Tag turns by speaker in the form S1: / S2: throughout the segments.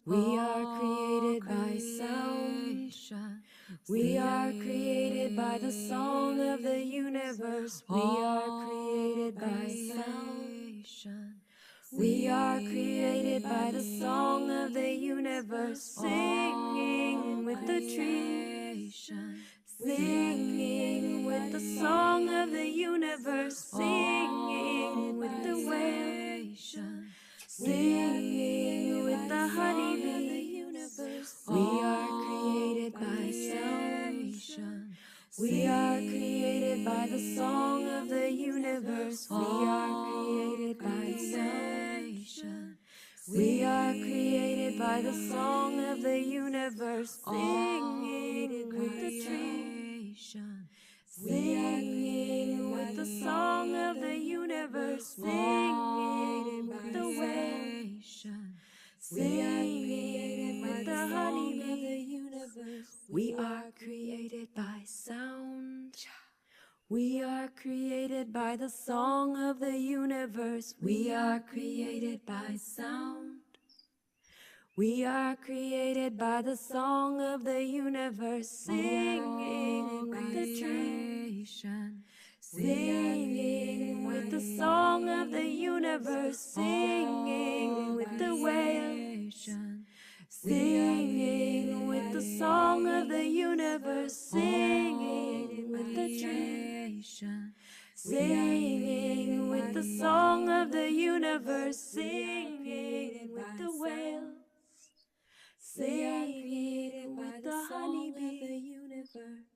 S1: We are created by sound. We are created by the song of the universe. We are created by sound. We are created by the song of the universe, singing with the trees, singing with the song of the universe, singing with the whales, singing with the honeybee. We are created by sound. We are created by the song of the universe. We are created by sound. We are created by the song of the universe, singing with the trees. We are created with the song of the universe, singing with the waves. We are created with the honeybee. We are created by sound. We are created by the song of the universe. We are created by sound. We are created by the song of the universe, singing with the trees, singing with the song of the universe, singing with the whales, singing with the song of the universe, singing with the trees, singing with the song of the universe, singing with the whales. Singing with the honeybee of the universe.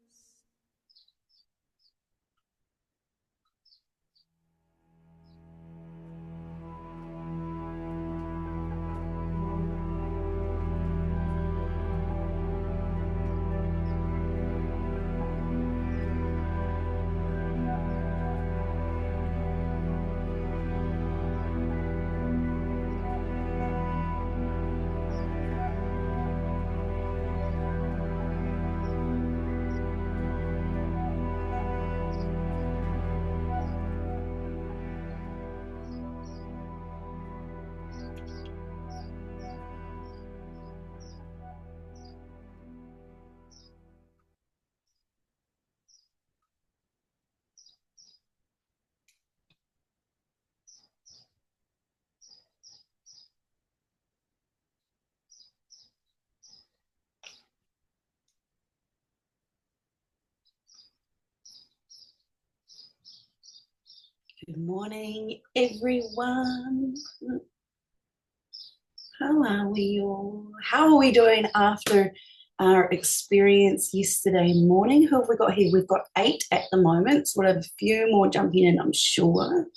S2: Good morning, everyone. How are we all? How are we doing after our experience yesterday morning? Who have we got here? We've got 8 at the moment, so we'll have a few more jumping in, I'm sure.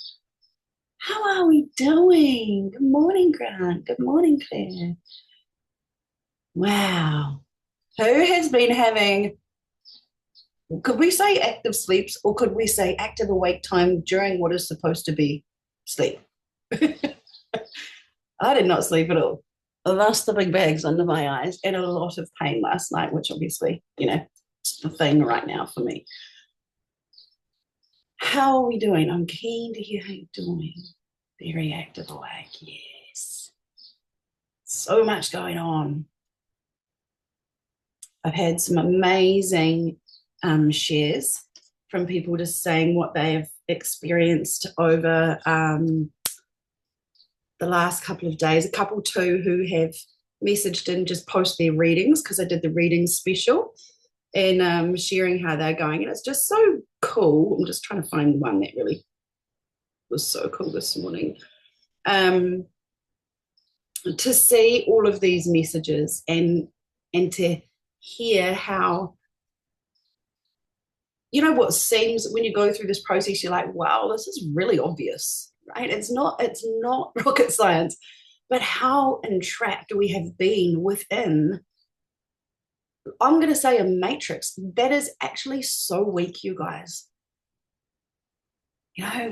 S2: How are we doing? Good morning, Grant. Good morning, Claire. Wow. Who has been having, could we say active sleeps, or could we say active awake time during what is supposed to be sleep? I did not sleep at all. I lost the big bags under my eyes and a lot of pain last night, which obviously, it's the thing right now for me. How are we doing? I'm keen to hear how you're doing. Very active awake, yes. So much going on. I've had some amazing shares from people just saying what they have experienced over the last couple of days. A couple too who have messaged in, just post their readings, because I did the readings special, and sharing how they're going. And it's just so cool. I'm just trying to find one that really was so cool this morning. To see all of these messages and to hear how, what seems, when you go through this process, you're like, wow, this is really obvious, right? It's not rocket science, but how entrapped we have been within, I'm going to say, a matrix that is actually so weak, you guys.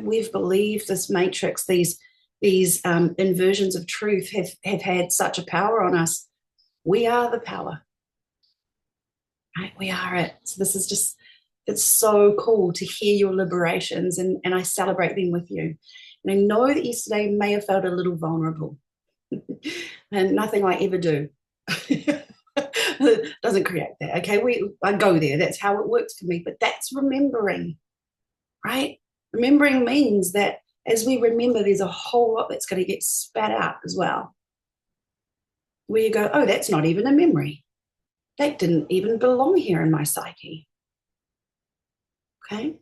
S2: We've believed this matrix, these inversions of truth have had such a power on us. We are the power, right? We are it. So this is just, it's so cool to hear your liberations, and I celebrate them with you. And I know that yesterday may have felt a little vulnerable. And nothing I ever do doesn't create that. Okay, I go there. That's how it works for me. But that's remembering, right? Remembering means that as we remember, there's a whole lot that's going to get spat out as well. Where you go, oh, that's not even a memory. That didn't even belong here in my psyche. Okay.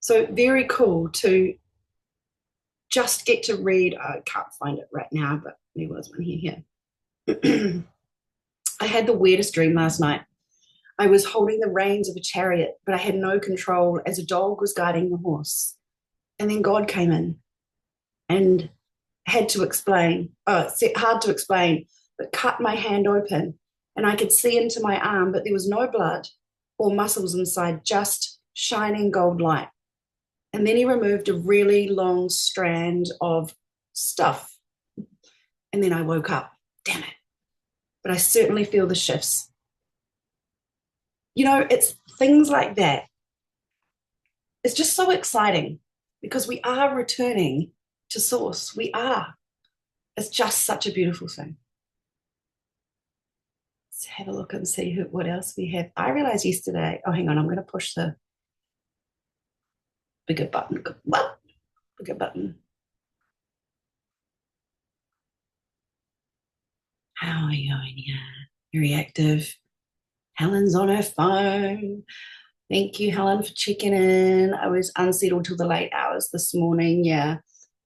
S2: So very cool to just get to read. I can't find it right now, but there was one here. I had the weirdest dream last night. I was holding the reins of a chariot, but I had no control as a dog was guiding the horse. And then God came in and had to explain, it's hard to explain, but cut my hand open. And I could see into my arm, but there was no blood or muscles inside, just shining gold light. And then he removed a really long strand of stuff. And then I woke up. Damn it. But I certainly feel the shifts. You know, it's things like that. It's just so exciting because we are returning to source. We are. It's just such a beautiful thing. Let's have a look and see what else we have. I realized yesterday, oh, hang on, I'm going to push the bigger button. Well, bigger button. How are you going? Yeah, very active. Helen's on her phone. Thank you, Helen, for checking in. I was unsettled till the late hours this morning. Yeah,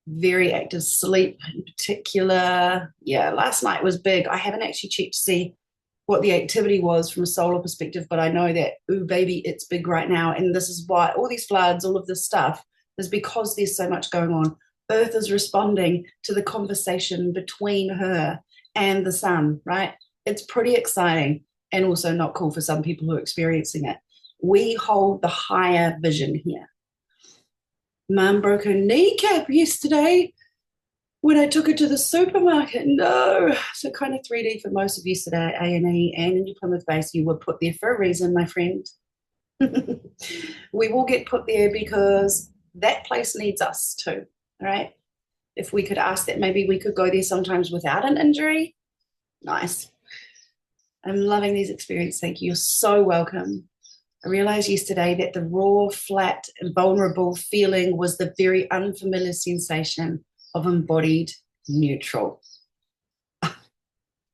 S2: very active sleep in particular. Yeah, last night was big. I haven't actually checked to see what the activity was from a solar perspective, but I know that, ooh, baby, it's big right now. And this is why all these floods, all of this stuff is because there's so much going on. Earth is responding to the conversation between her and the sun, right? It's pretty exciting and also not cool for some people who are experiencing it. We hold the higher vision here. Mum broke her kneecap yesterday when I took her to the supermarket. No. So kind of 3D for most of yesterday at A&E and in your Plymouth base. You were put there for a reason, my friend. We will get put there because that place needs us too, right? If we could ask that maybe we could go there sometimes without an injury. Nice. I'm loving these experiences. Thank you. You're so welcome. I realized yesterday that the raw, flat, and vulnerable feeling was the very unfamiliar sensation of embodied neutral.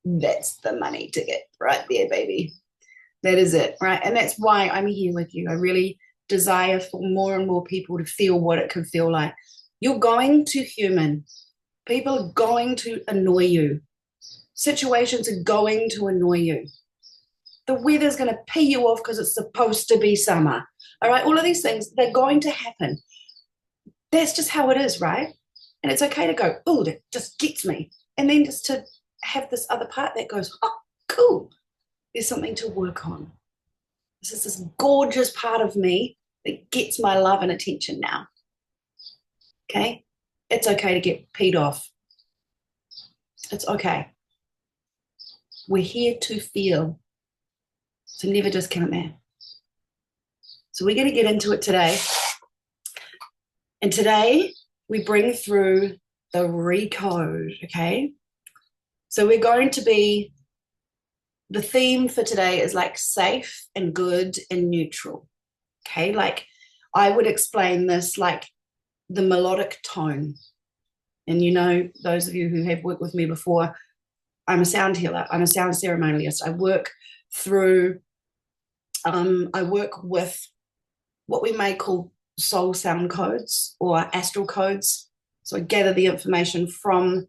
S2: That's the money ticket right there, baby. That is it, right? And that's why I'm here with you. I really desire for more and more people to feel what it can feel like. You're going to human. People are going to annoy you. Situations are going to annoy you. The weather's going to pee you off because it's supposed to be summer. All right, all of these things, they're going to happen. That's just how it is, right? And it's okay to go, oh, that just gets me. And then just to have this other part that goes, oh, cool. There's something to work on. This is this gorgeous part of me that gets my love and attention now. Okay? It's okay to get peed off. It's okay. We're here to feel. So never discount that. So we're going to get into it today. And today we bring through the recode, okay? So we're going to be, the theme for today is like safe and good and neutral, okay? Like I would explain this like the melodic tone. And you know, those of you who have worked with me before, I'm a sound healer. I'm a sound ceremonialist. I work with what we may call soul sound codes or astral codes. So I gather the information from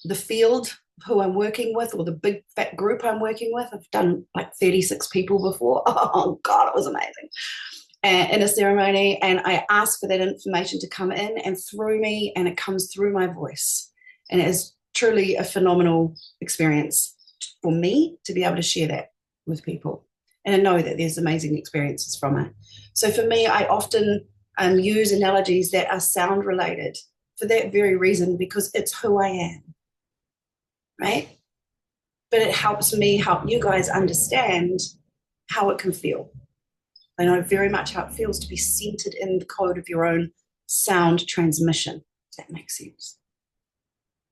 S2: the field who I'm working with or the big fat group I'm working with. I've done like 36 people before. Oh God, it was amazing. In a ceremony, and I ask for that information to come in and through me, and it comes through my voice. And it is truly a phenomenal experience for me to be able to share that with people. And I know that there's amazing experiences from it. So for me, I often use analogies that are sound related for that very reason, because it's who I am, right? But it helps me help you guys understand how it can feel. I know very much how it feels to be centered in the code of your own sound transmission, if that makes sense.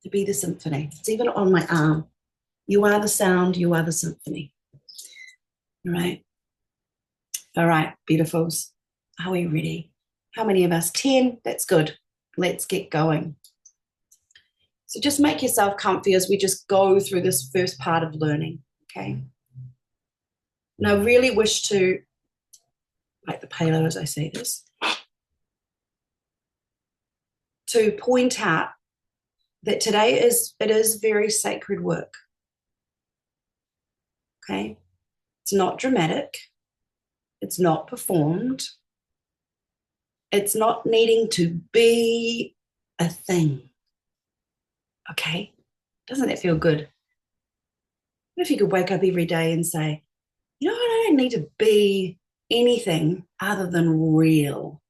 S2: to be the symphony. It's even on my arm. You are the sound, you are the symphony. All right. All right, beautifuls. Are we ready? How many of us? 10? That's good. Let's get going. So just make yourself comfy as we just go through this first part of learning, okay? And I really wish to, like the palo as I say this, to point out that today it is very sacred work, okay? It's not dramatic. It's not performed. It's not needing to be a thing, okay? Doesn't that feel good? What if you could wake up every day and say, you know what, I don't need to be anything other than real.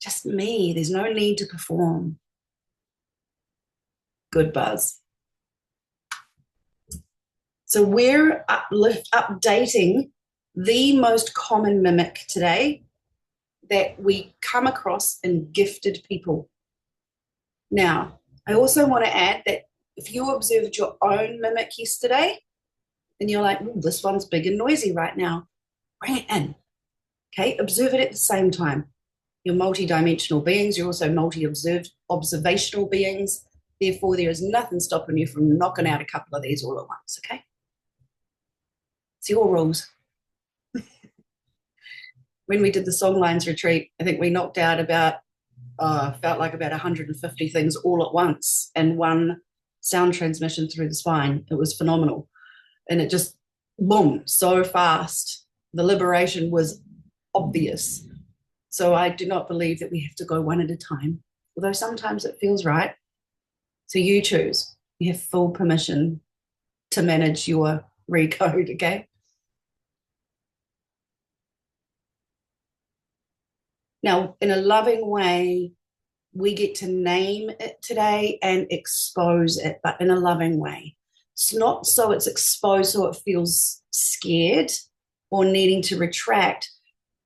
S2: Just me. There's no need to perform. Good buzz. So we're updating the most common mimic today that we come across in gifted people. Now, I also want to add that if you observed your own mimic yesterday and you're like, this one's big and noisy right now, bring it in. Okay, observe it at the same time. You're multi-dimensional beings. You're also multi-observational beings. Therefore, there is nothing stopping you from knocking out a couple of these all at once, okay? It's your rules. When we did the Songlines retreat, I think we knocked out felt like about 150 things all at once in one sound transmission through the spine. It was phenomenal. And it just, boom, so fast. The liberation was obvious. So I do not believe that we have to go one at a time, although sometimes it feels right. So you choose. You have full permission to manage your recode, okay? Now, in a loving way, we get to name it today and expose it, but in a loving way. It's not so it's exposed so it feels scared or needing to retract.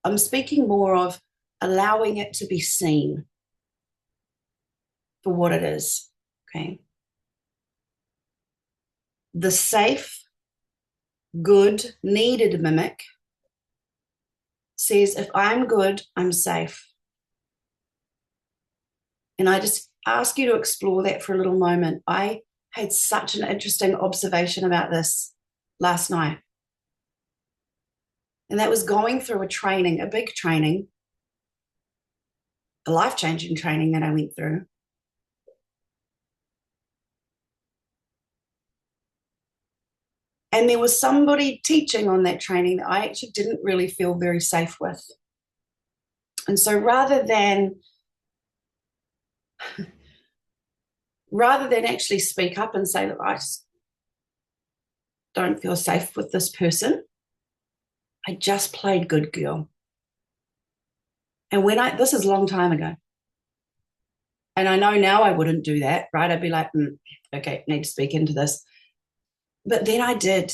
S2: I'm speaking more of allowing it to be seen for what it is, okay? The safe, good, needed mimic says, if I'm good, I'm safe. And I just ask you to explore that for a little moment. I had such an interesting observation about this last night. And that was going through a training, a big training, a life-changing training that I went through. And there was somebody teaching on that training that I actually didn't really feel very safe with. And so rather than actually speak up and say that I don't feel safe with this person, I just played good girl. And this is a long time ago. And I know now I wouldn't do that, right? I'd be like, okay, need to speak into this. But then I did.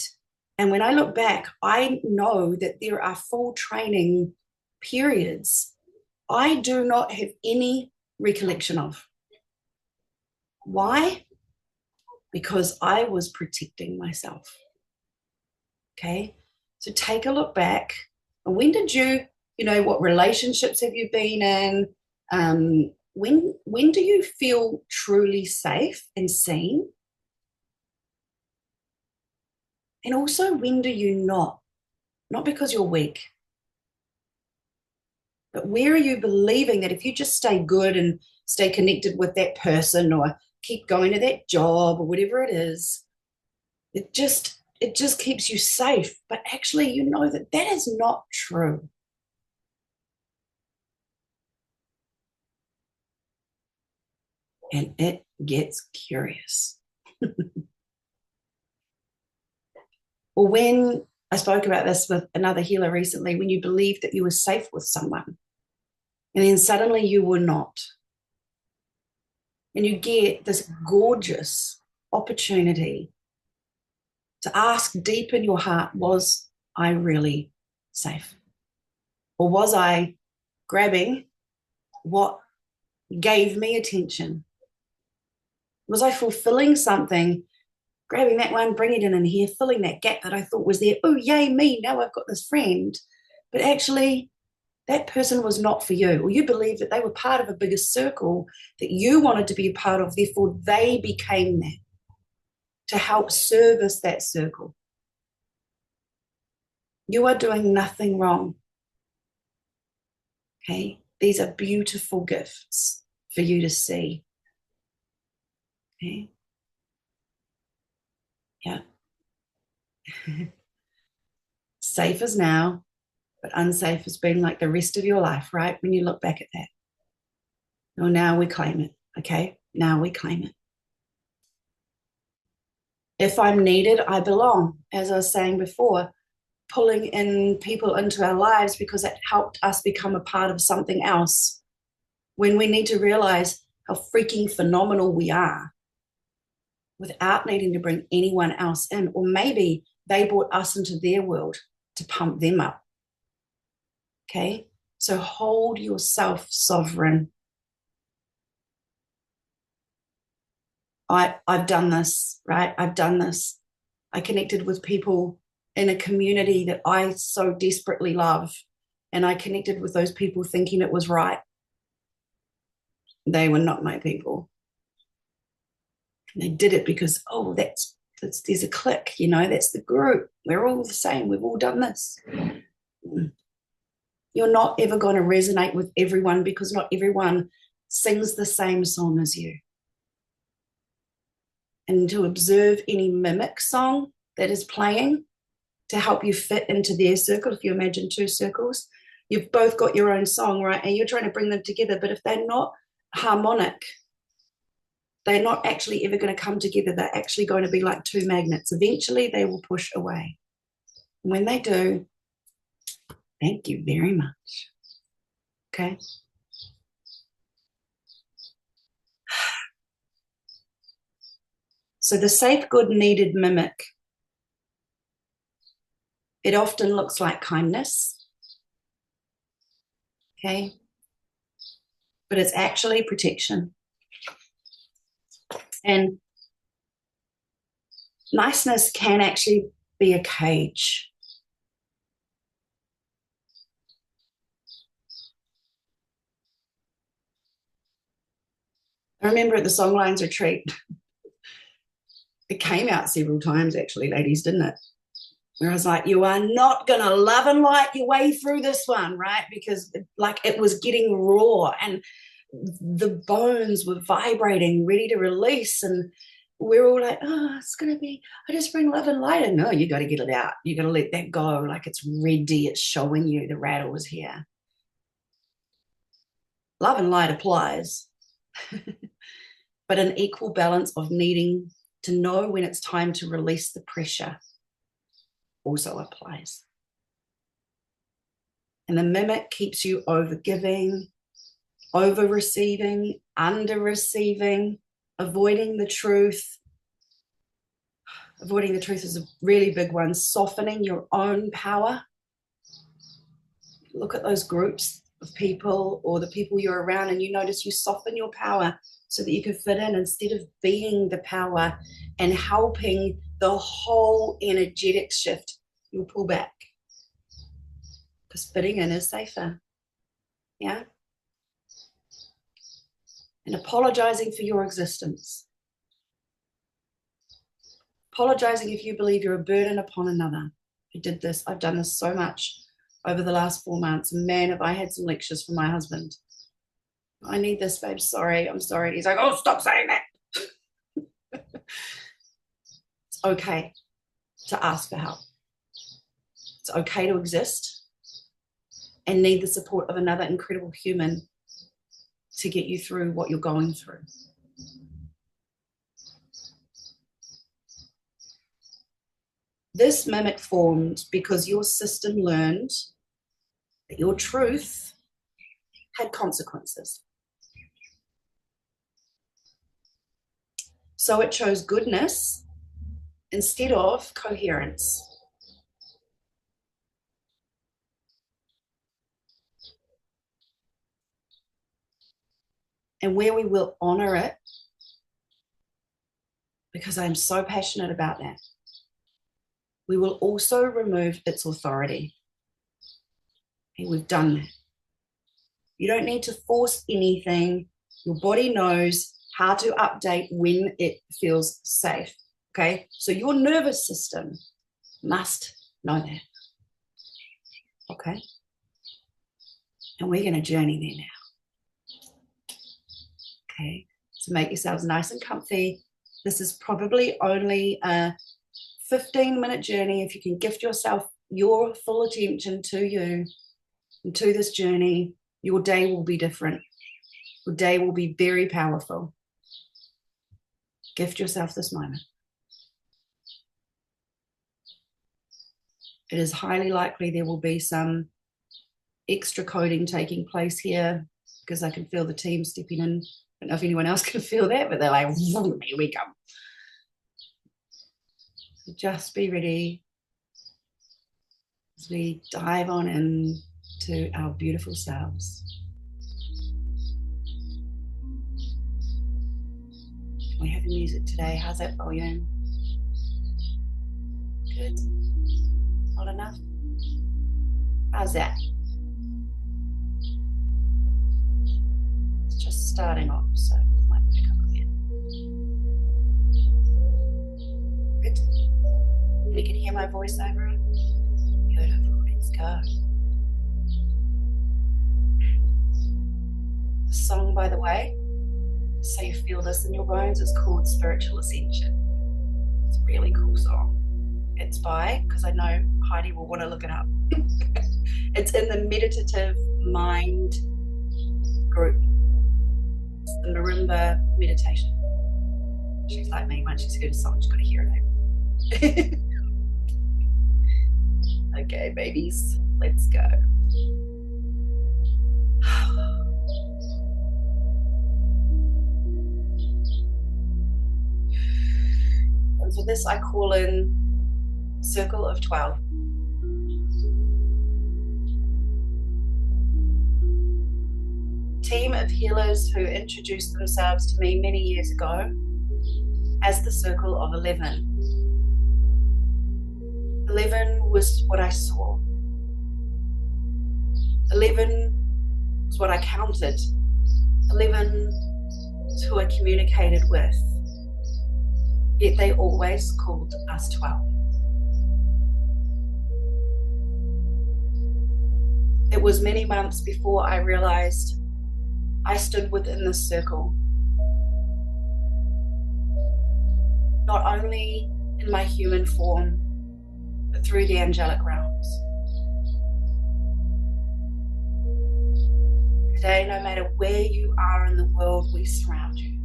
S2: And when I look back, I know that there are full training periods I do not have any recollection of. Why? Because I was protecting myself. Okay? So take a look back. And when did what relationships have you been in? When do you feel truly safe and seen? And also, when do you not? Not because you're weak, but where are you believing that if you just stay good and stay connected with that person or keep going to that job or whatever it is, it just keeps you safe. But actually, you know that is not true. And it gets curious. Or when I spoke about this with another healer recently, when you believed that you were safe with someone, and then suddenly you were not. And you get this gorgeous opportunity to ask deep in your heart, was I really safe? Or was I grabbing what gave me attention Was I fulfilling something, grabbing that one, bringing it in here, filling that gap that I thought was there? Oh, yay, me, now I've got this friend. But actually, that person was not for you, or you believe that they were part of a bigger circle that you wanted to be a part of, therefore they became that to help service that circle. You are doing nothing wrong. Okay? These are beautiful gifts for you to see. Okay? Yeah. Safe as now, but unsafe has been like the rest of your life, right? When you look back at that. Well, now we claim it. Okay? Now we claim it. If I'm needed, I belong. As I was saying before, pulling in people into our lives because it helped us become a part of something else. When we need to realize how freaking phenomenal we are without needing to bring anyone else in, or maybe they brought us into their world to pump them up. Okay? So hold yourself sovereign. I've done this, right? I've done this. I connected with people in a community that I so desperately love. And I connected with those people thinking it was right. They were not my people. And they did it because, oh, that's there's a clique, that's the group. We're all the same. We've all done this. You're not ever going to resonate with everyone because not everyone sings the same song as you. And to observe any mimic song that is playing to help you fit into their circle, if you imagine two circles, you've both got your own song, right? And you're trying to bring them together. But if they're not harmonic, they're not actually ever going to come together. They're actually going to be like two magnets. Eventually, they will push away. When they do, thank you very much. Okay. So the safe, good, needed mimic, it often looks like kindness. Okay. But it's actually protection. And niceness can actually be a cage. I remember at the Songlines retreat, it came out several times actually, ladies, didn't it? Where I was like, you are not going to love and light your way through this one, right? Because like it was getting raw and the bones were vibrating, ready to release. And we're all like, oh, it's going to be, I just bring love and light. And no, you got to get it out. You got to let that go. Like it's ready. It's showing you the rattle is here. Love and light applies, but an equal balance of needing to know when it's time to release the pressure also applies. And the mimic keeps you over giving, over receiving, under receiving, avoiding the truth. Avoiding the truth is a really big one. Softening your own power. Look at those groups of people or the people you're around and you notice you soften your power so that you can fit in instead of being the power and helping the whole energetic shift. You'll pull back because fitting in is safer. Yeah. And apologizing for your existence. Apologizing if you believe you're a burden upon another. I did this. I've done this so much over the last 4 months. Man, have I had some lectures from my husband. I need this, babe. Sorry. I'm sorry. He's like, oh, stop saying that. It's okay to ask for help. It's okay to exist and need the support of another incredible human to get you through what you're going through. This mimic formed because your system learned that your truth had consequences. So it chose goodness instead of coherence. And where we will honor it because I'm so passionate about that. We will also remove its authority. Okay, we've done that. You don't need to force anything. Your body knows how to update when it feels safe. Okay, so your nervous system must know that. Okay, and we're going to journey there now. Okay, so make yourselves nice and comfy. This is probably only a 15-minute journey. If you can gift yourself your full attention to you and to this journey, your day will be different. Your day will be very powerful. Gift yourself this moment. It is highly likely there will be some extra coding taking place here because I can feel the team stepping in. I don't know if anyone else can feel that, but they're like, here we come. So just be ready as we dive on into our beautiful selves. We have music today. How's that volume? Good. Not enough? How's that? It's just starting off, so it might pick up a bit. Good. You can hear my voice over it? Beautiful. Let's go. The song, by the way, so you feel this in your bones, is called Spiritual Ascension. It's a really cool song. It's by, because I know Heidi will want to look it up. It's in the Meditative Mind group. It's the Marimba meditation. She's like me, once she's heard a song, she's got to hear it out. Okay, babies, let's go. And for this, I call in Circle of 12. Team of healers who introduced themselves to me many years ago as the Circle of 11. 11 was what I saw. 11 was what I counted. 11 was who I communicated with. Yet they always called us 12. It was many months before I realized I stood within this circle, not only in my human form, but through the angelic realms. Today, no matter where you are in the world, we surround you.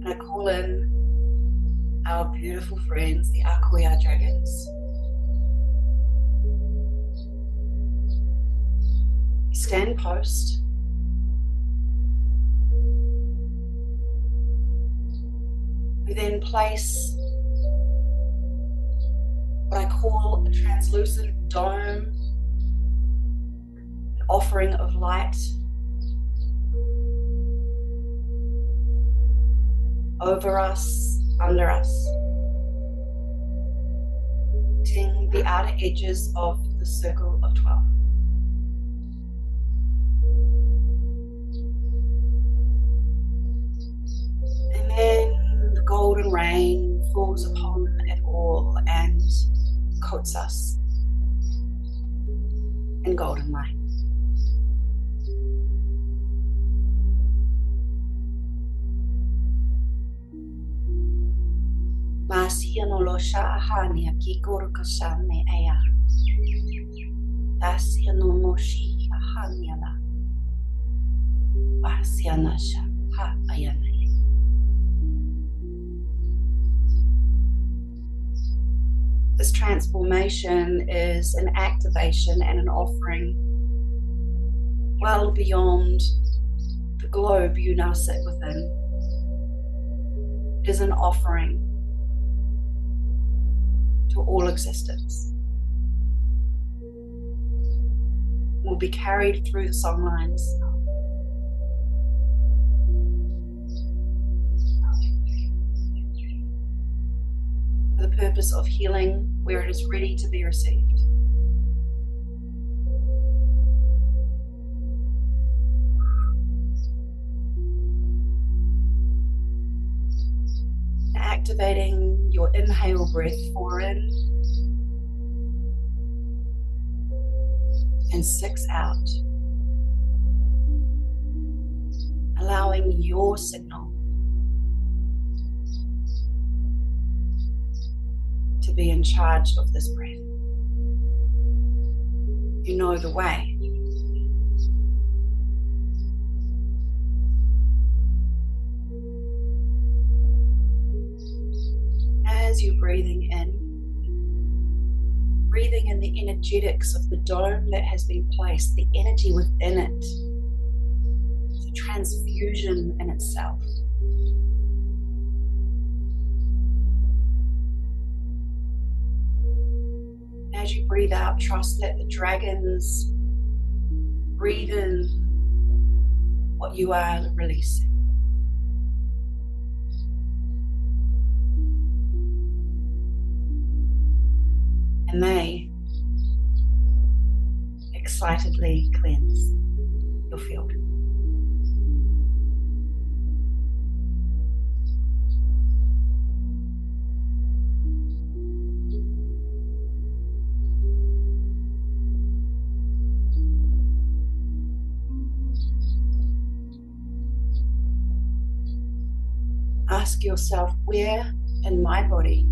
S2: And I call in our beautiful friends, the Akuya dragons. Stand post. We then place what I call a translucent dome, an offering of light over us, under us, hitting the outer edges of the circle of 12. And then the golden rain falls upon it all and coats us in golden light. Masiano lo shahania ki korkashane aya. Dasiano moshi ahaniala. Basiana sha ha ayana. This transformation is an activation and an offering well beyond the globe you now sit within. It is an offering to all existence. will be carried through the song lines. For the purpose of healing where it is ready to be received. Activating your inhale breath 4 in and 6 out. Allowing your signal to be in charge of this breath. You know the way. As you're breathing in the energetics of the dome that has been placed, the energy within it. It's a transfusion in itself. As you breathe out, trust that the dragons breathe in what you are releasing. And they excitedly cleanse your field. Ask yourself, where in my body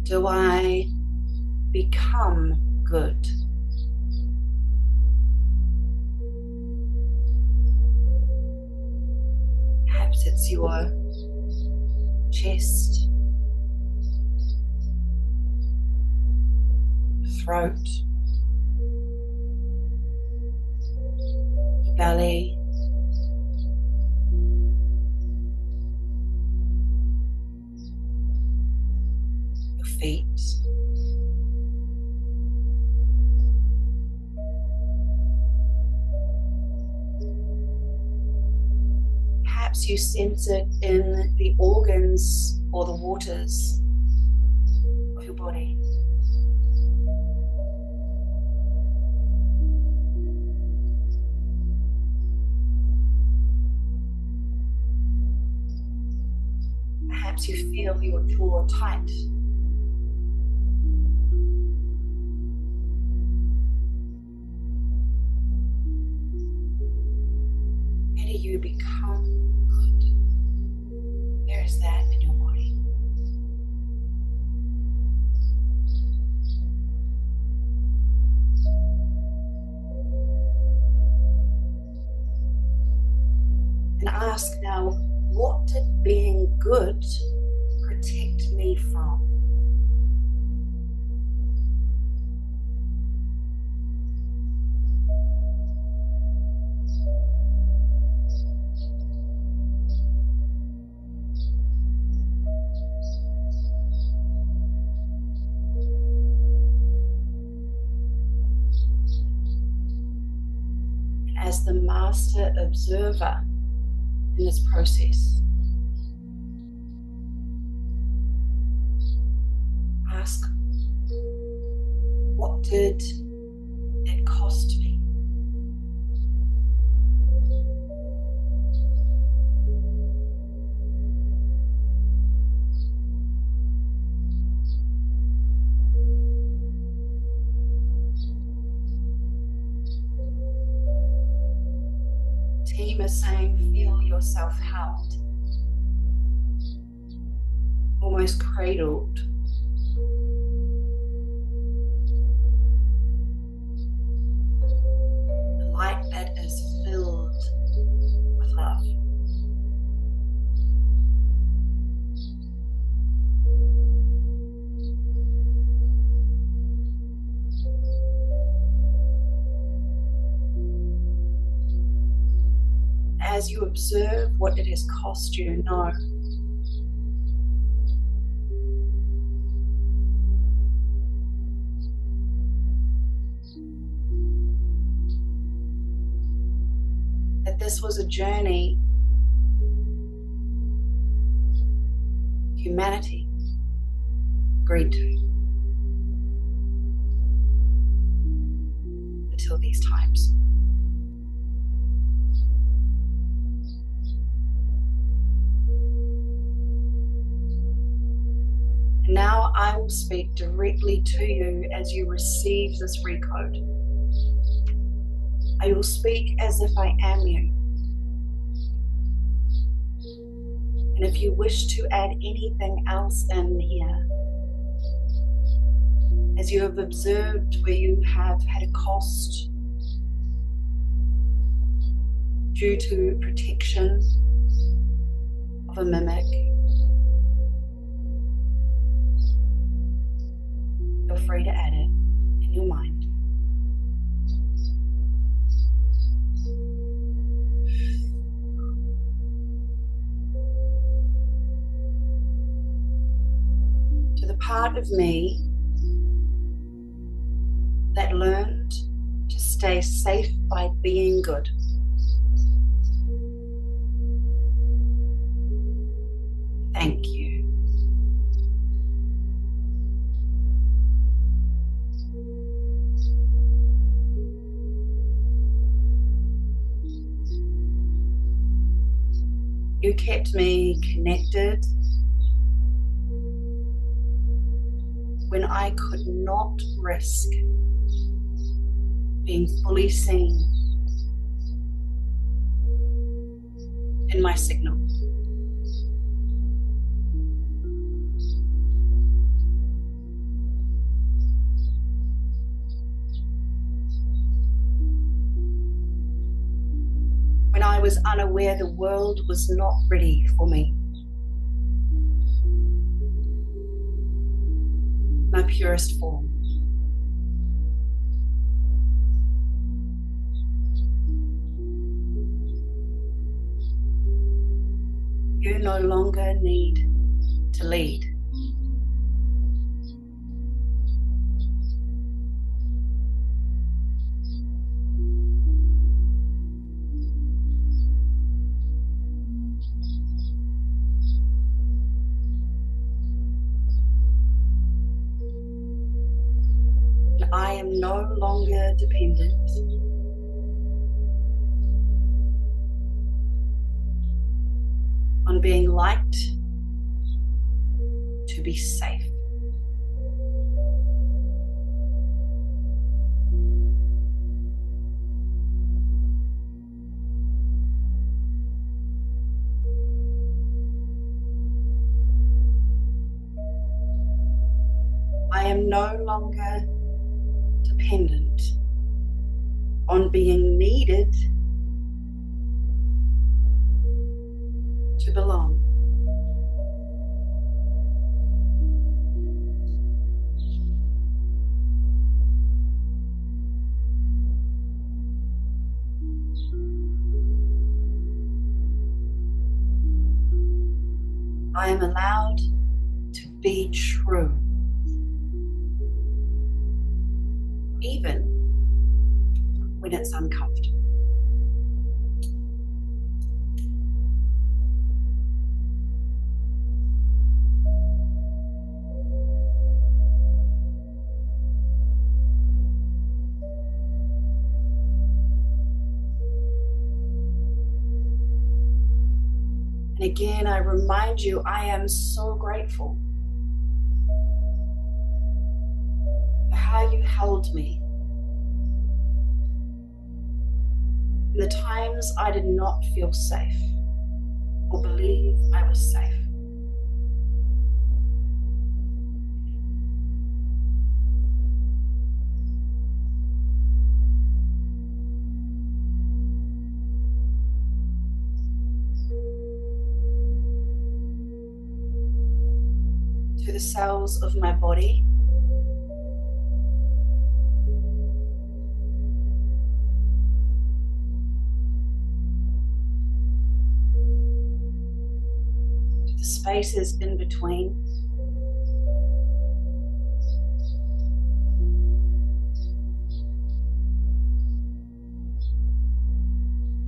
S2: do I become good? Perhaps it's your chest, throat, belly, your feet. Perhaps you sense it in the organs or the waters of your body. Perhaps you feel your jaw tight. Where do you become good? Where is that in your body? And ask now, what did being good protect me from? As the master observer in this process, ask, what did it cost me? Team is saying, feel yourself held, almost cradled. The light that is filled with love. As you observe what it has cost you, know this was a journey humanity agreed to until these times. And now I will speak directly to you as you receive this recode. I will speak as if I am you. And if you wish to add anything else in here, as you have observed where you have had a cost due to protection of a mimic, feel free to add it in your mind. To the part of me that learned to stay safe by being good. Thank you. You kept me connected when I could not risk being fully seen in my signal. When I was unaware the world was not ready for me. My purest form. You no longer need to lead. I am no longer dependent on being liked to be safe. I am no longer dependent on being needed to belong. I am allowed to be true, even when it's uncomfortable. And again, I remind you, I am so grateful for how you held me in the times I did not feel safe or believe I was safe. To the cells of my body, to the spaces in between,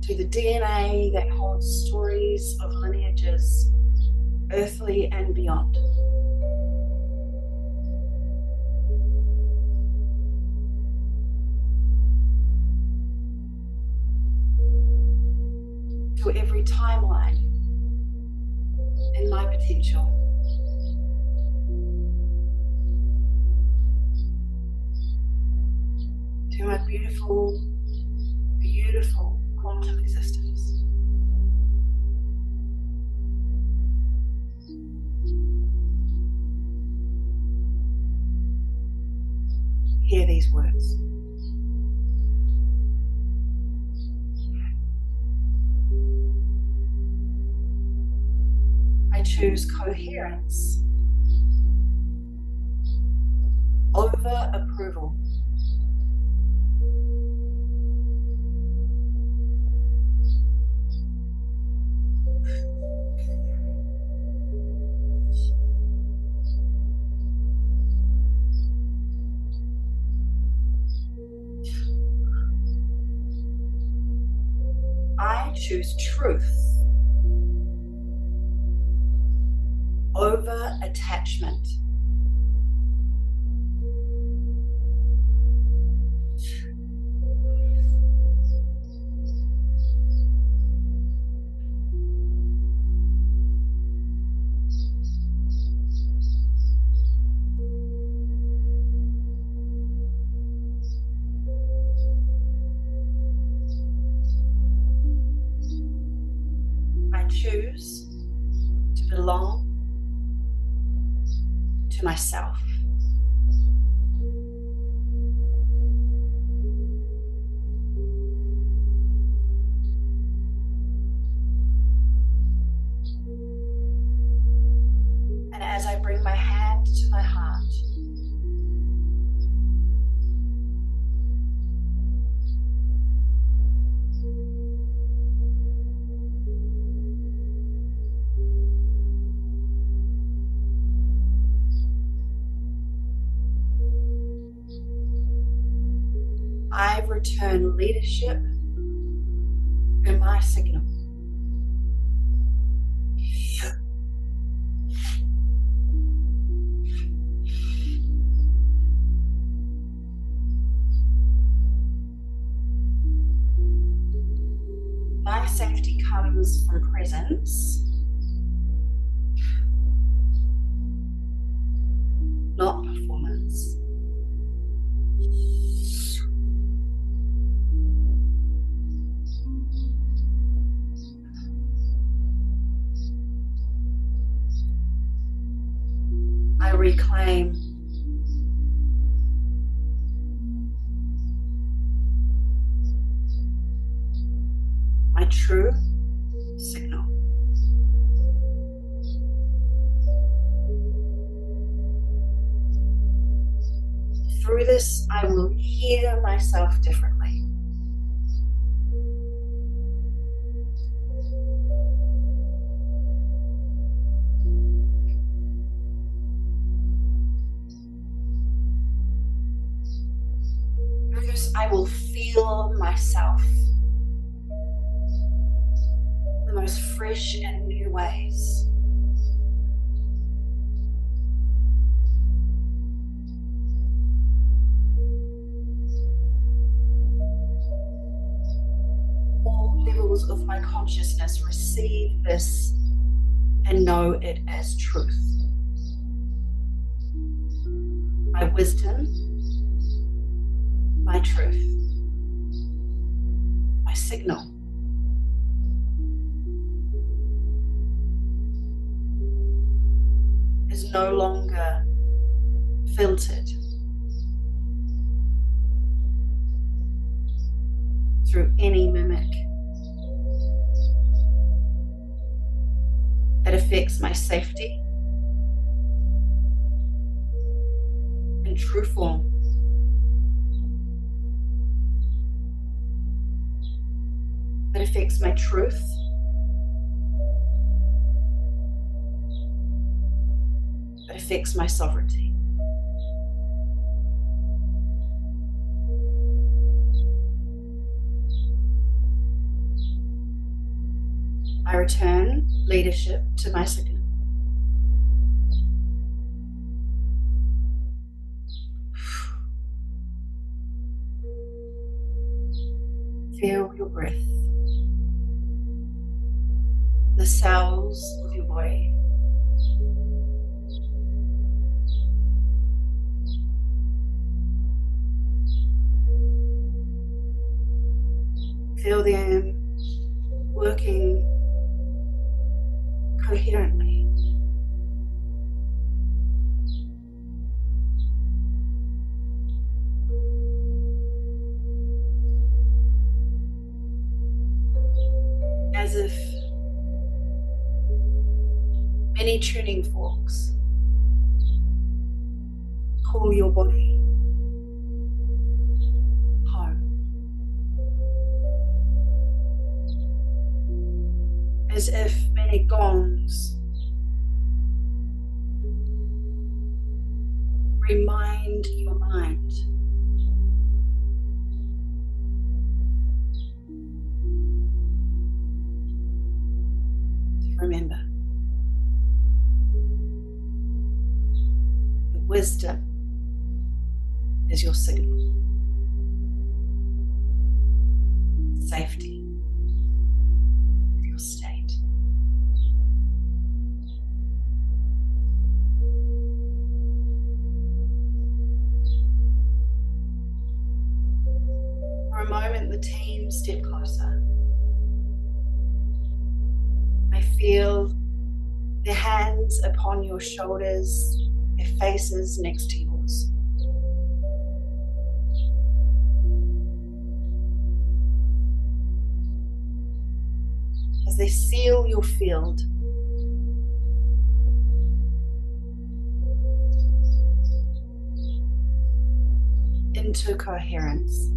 S2: to to the DNA that holds stories of lineages, earthly and beyond. To every timeline in my potential. To my beautiful, beautiful quantum existence. Hear these words. I choose coherence over approval. I choose truth over attachment. I choose to belong to myself. And as I bring my hand to my heart, I return leadership in my signal. My safety comes from presence, not performance. I reclaim my true signal. Through this, I will hear myself differently. Through this, I will feel myself the most fresh and new ways. All levels of my consciousness receive this and know it as truth. My wisdom, my truth, my signal. Is no longer filtered through any mimic. It affects my safety in true form. It affects my truth. It affects my sovereignty. I return leadership to my signal. Feel your breath, the cells of your body. Feel them working coherently. As if many tuning forks call your body home. As if many gongs remind your mind to remember. Your wisdom is your signal. Safety is your state. For a moment, the team step closer. I feel their hands upon your shoulders, their faces next to yours. As they seal your field, into coherence.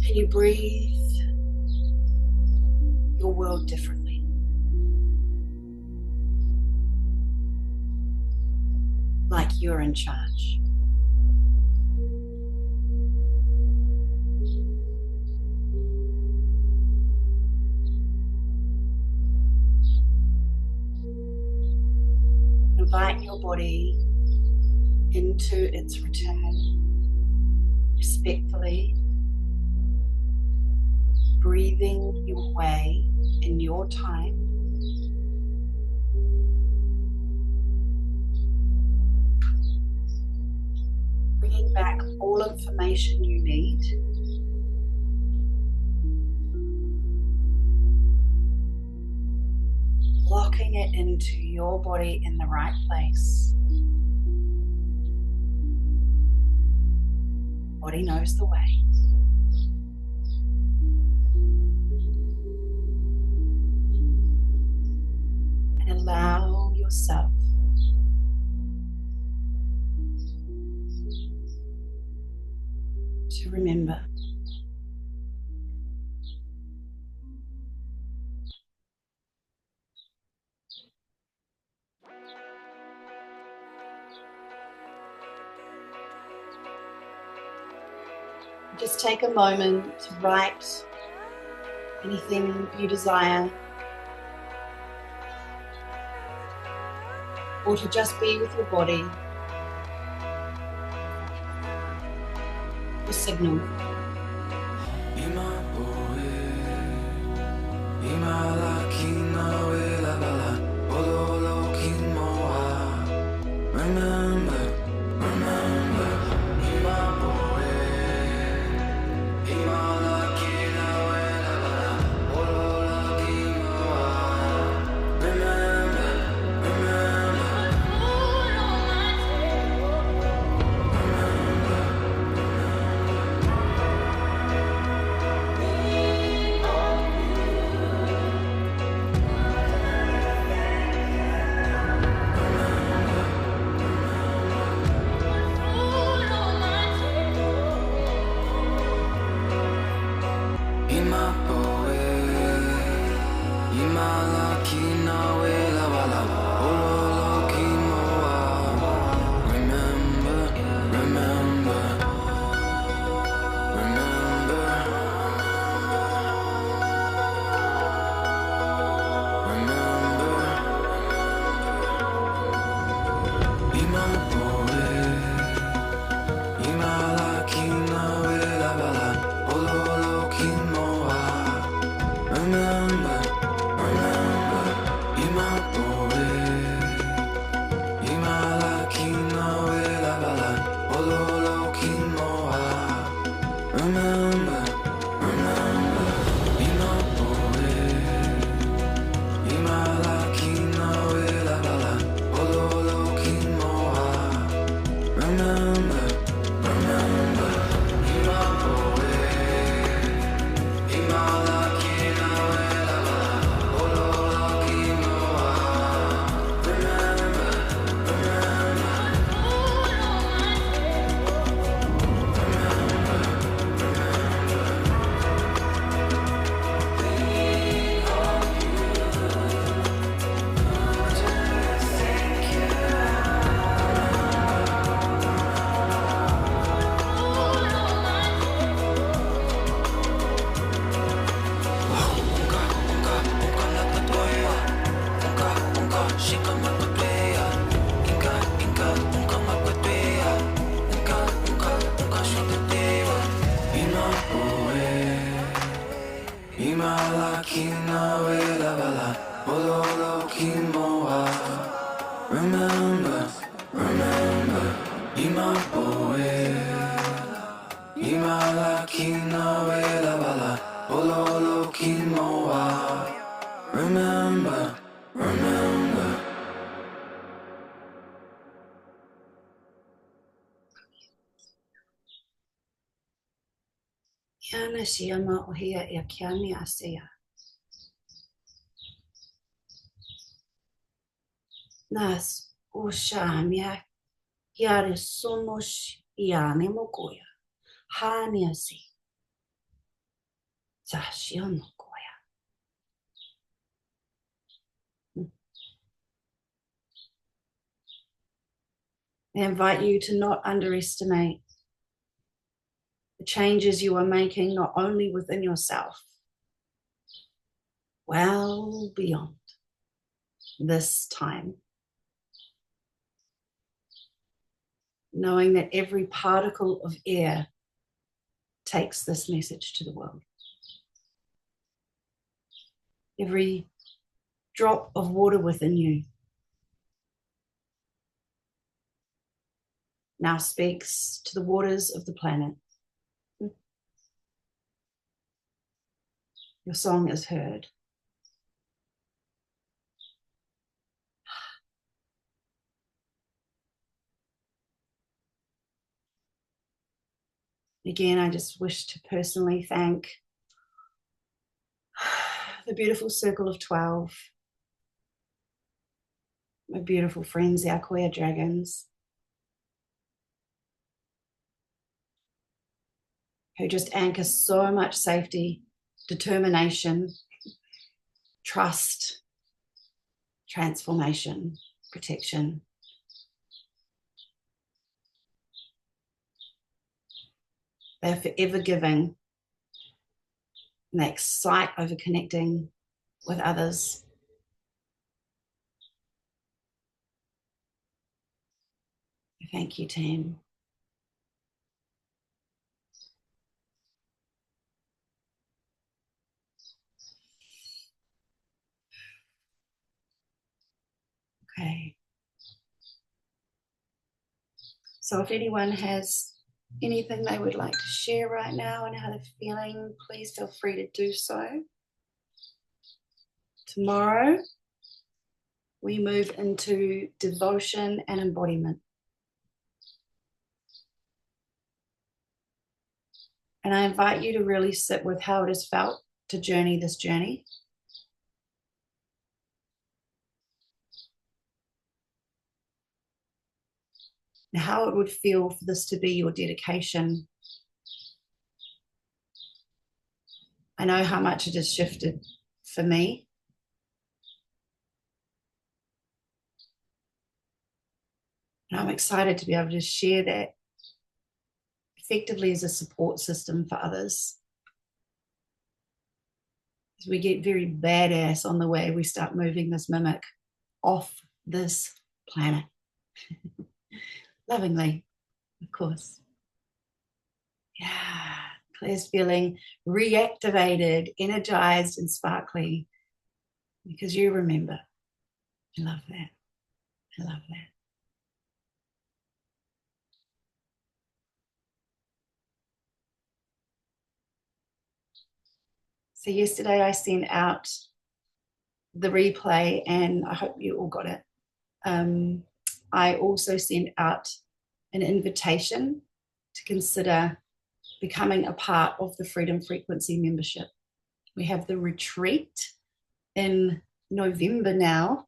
S2: And you breathe your world differently. Like you're in charge. Invite your body into its return, respectfully, breathing your way in your time. Bringing back all information you need. Locking it into your body in the right place. Body knows the way. And allow yourself to remember. Just take a moment to write anything you desire, or to just be with your body, your signal. Yana Siama Ohia Yakiani Asea. Nas Ushamia Yari Somosh Yane Mokoya. Haniasi. Zashion Mokoya. I invite you to not underestimate the changes you are making, not only within yourself, well beyond this time. Knowing that every particle of air takes this message to the world. Every drop of water within you now speaks to the waters of the planet. Your song is heard. Again, I just wish to personally thank the beautiful circle of 12, my beautiful friends, the Akoya Dragons, who just anchor so much safety, determination, trust, transformation, protection. They're forever giving, and they excite over connecting with others. Thank you, team. Okay. So if anyone has anything they would like to share right now and how they're feeling, please feel free to do so. Tomorrow, we move into devotion and embodiment. And I invite you to really sit with how it has felt to journey this journey. And how it would feel for this to be your dedication. I know how much it has shifted for me. And I'm excited to be able to share that effectively as a support system for others. As we get very badass on the way, we start moving this mimic off this planet. Lovingly, of course. Yeah, Claire's feeling reactivated, energized, and sparkly because you remember. I love that. I love that. So yesterday I sent out the replay and I hope you all got it. I also sent out an invitation to consider becoming a part of the Freedom Frequency membership. We have the retreat in November now.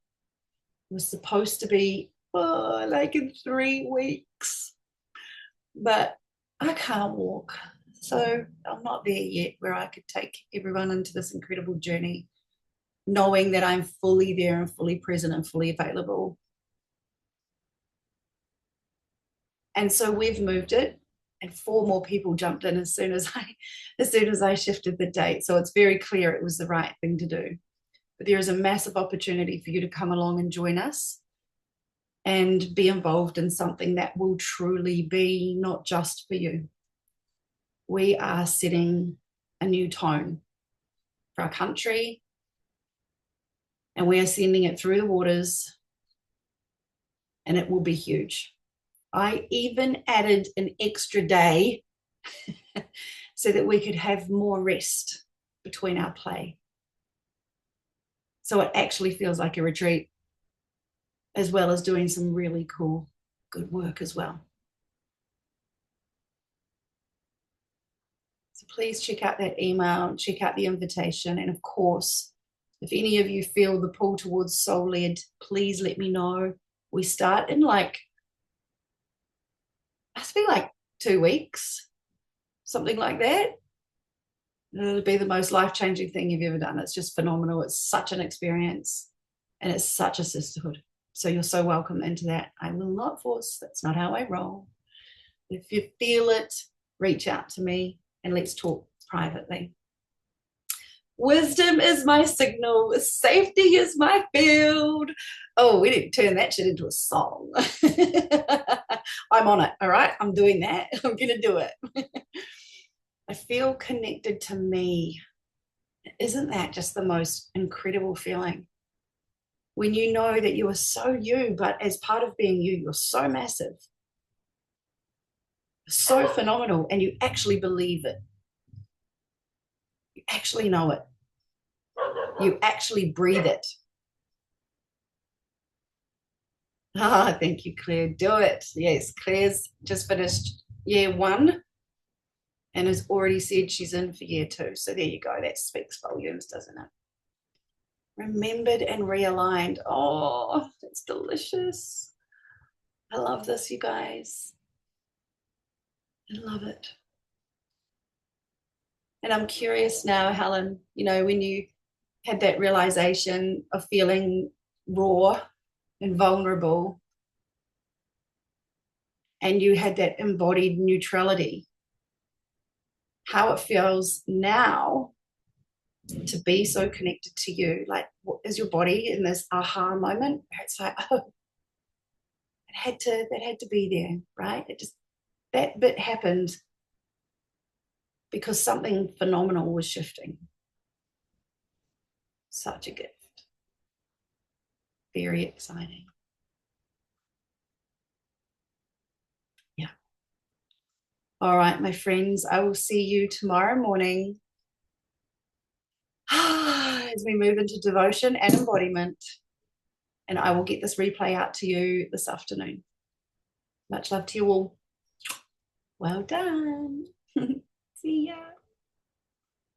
S2: It was supposed to be like in 3 weeks, but I can't walk. So I'm not there yet where I could take everyone into this incredible journey, knowing that I'm fully there and fully present and fully available. And so we've moved it, and 4 more people jumped in as soon as I shifted the date. So it's very clear it was the right thing to do. But there is a massive opportunity for you to come along and join us and be involved in something that will truly be not just for you. We are setting a new tone for our country, and we are sending it through the waters, and it will be huge. I even added an extra day so that we could have more rest between our play. So it actually feels like a retreat, as well as doing some really cool, good work as well. So please check out that email, check out the invitation. And of course, if any of you feel the pull towards soul led, please let me know. We start in must be like 2 weeks, something like that. It'll be the most life-changing thing you've ever done. It's just phenomenal. It's such an experience, and it's such a sisterhood. So you're so welcome into that. I will not force. That's not how I roll. If you feel it, reach out to me and let's talk privately. Wisdom is my signal. Safety is my field. Oh, we didn't turn that shit into a song. I'm on it. All right. I'm doing that. I'm going to do it. I feel connected to me. Isn't that just the most incredible feeling? When you know that you are so you, but as part of being you, you're so massive, so phenomenal, and you actually believe it. You actually know it. You actually breathe it. Ah, thank you, Claire. Do it. Yes, Claire's just finished year 1 and has already said she's in for year 2. So there you go. That speaks volumes, doesn't it? Remembered and realigned. Oh, that's delicious. I love this, you guys. I love it. And I'm curious now, Helen, when you had that realization of feeling raw and vulnerable, and you had that embodied neutrality, how it feels now to be so connected to you. Like, what is your body in this aha moment where it's like, oh, that had to be there, right? That bit happened because something phenomenal was shifting. Such a gift. Very exciting. Yeah. All right, my friends, I will see you tomorrow morning as we move into devotion and embodiment. And I will get this replay out to you this afternoon. Much love to you all. Well done. See ya.